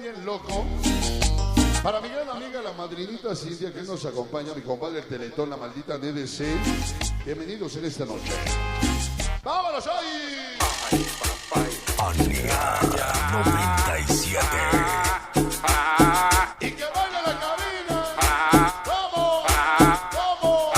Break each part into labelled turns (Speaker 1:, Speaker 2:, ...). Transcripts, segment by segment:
Speaker 1: bien loco. Para mi gran amiga, la madrinita Cintia, que nos acompaña, mi compadre el Teletón, la maldita DDC. Bienvenidos en esta noche. ¡Vámonos ahí!
Speaker 2: Fania 97.
Speaker 1: Y que baile la cabina. ¡Vamos! ¡Vamos!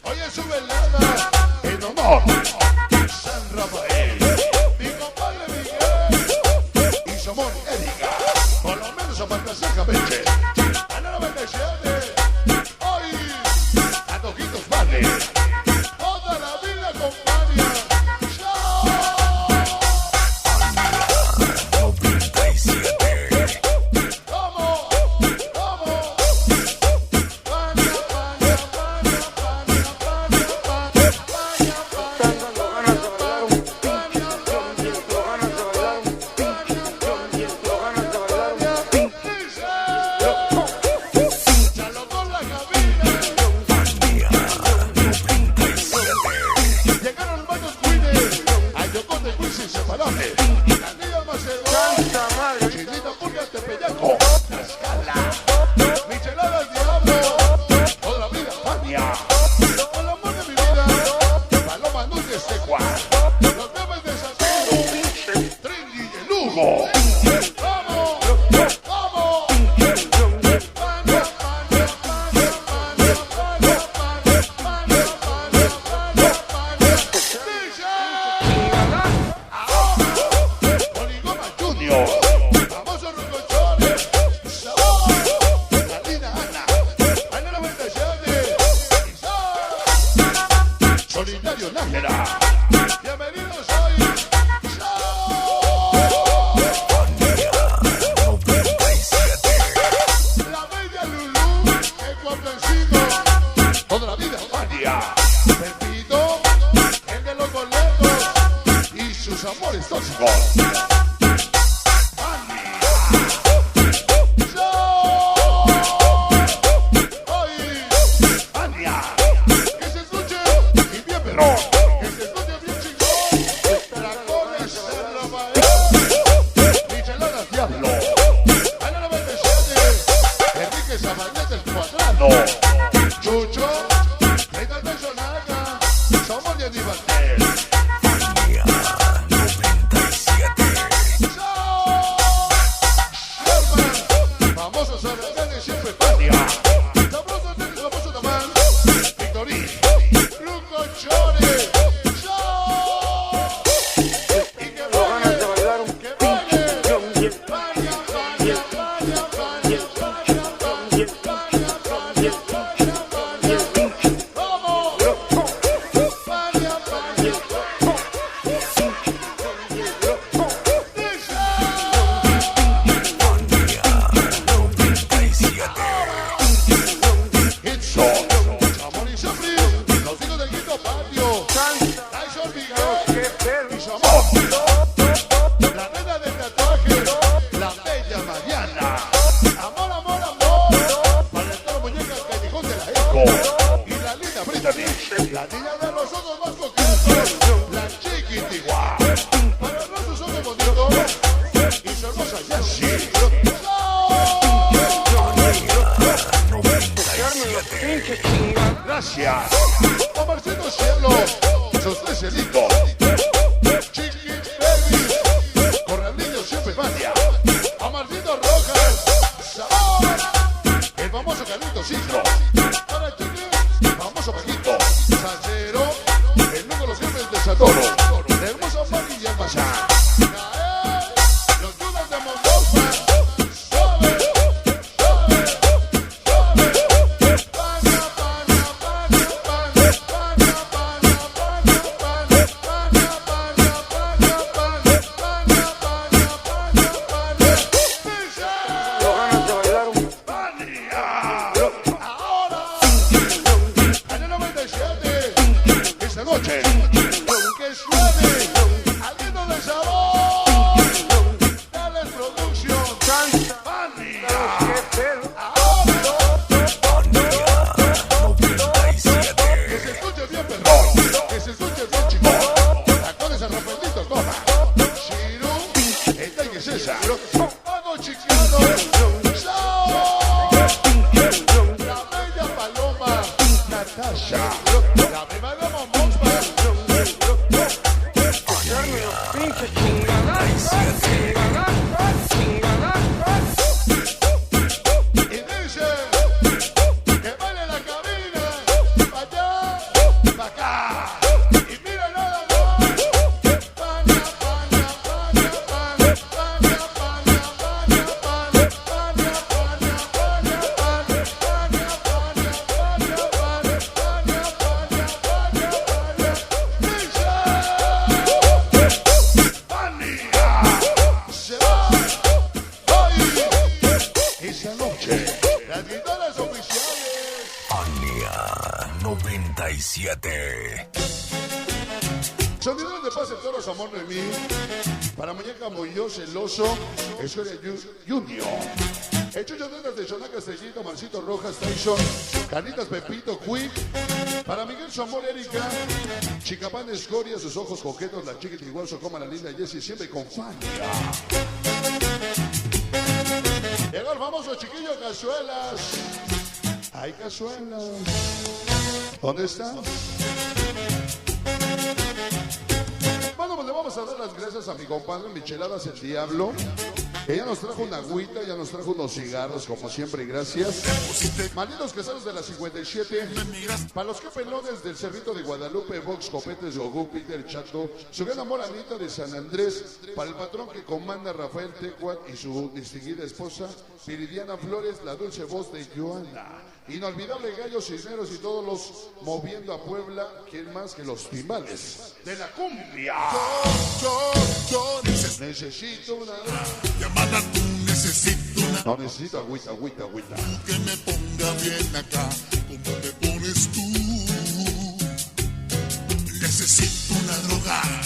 Speaker 1: Hoy es su velada en honor San Rafael, mi compadre Miguel y su amor Erika, por lo menos a fantasía Beche. A la 97, hoy a Toquitos vale, toda la vida con Fania.
Speaker 3: Yeah.
Speaker 1: Gracias. Omarcito Cielo, sus tres celitos. Chiqui Baby, Corralillo siempre Fania. Amarcito Rojas, Sabor. El famoso Carlito Citro. Para Chiqui, el famoso Paquito. Salsero, el uno de los jefes de Satoro. La hermosa Mari y el Machá. Los dudas de Mondoza. Sonido de paz en todos, amor de mí. Para muñeca Muñoz, celoso, Escoria Junior. El Chucho de Chona Castellito, Marcito Rojas, Tyson, Carlitas Pepito, Quick. Para Miguel su amor, Erika. Chicapán Escoria, sus ojos coquetos, la chiquita igual, su coma la linda Jessie, siempre con Fania. Llegó el famoso chiquillo Cazuelas. Ay, Cazuelas. ¿Dónde están? Bueno, pues le vamos a dar las gracias a mi compadre Micheladas el Diablo. Ella nos trajo una agüita, ya nos trajo unos cigarros, como siempre, y gracias. Malditos quesados de la 57. Para los pelones del Cerrito de Guadalupe, Vox, Copetes, Gogú, Peter, Chato. Su gran amor Anita de San Andrés. Para el patrón que comanda Rafael Tecuat y su distinguida esposa, Viridiana Flores, la dulce voz de Joana. Inolvidable Gallos Cisneros y todos los moviendo a Puebla. ¿Quién más que los timbales de la cumbia?
Speaker 3: Yo
Speaker 1: necesito una
Speaker 3: llamada, tú necesito una.
Speaker 1: No necesito agüita.
Speaker 3: Que me ponga bien acá, como te pones tú. Necesito una droga.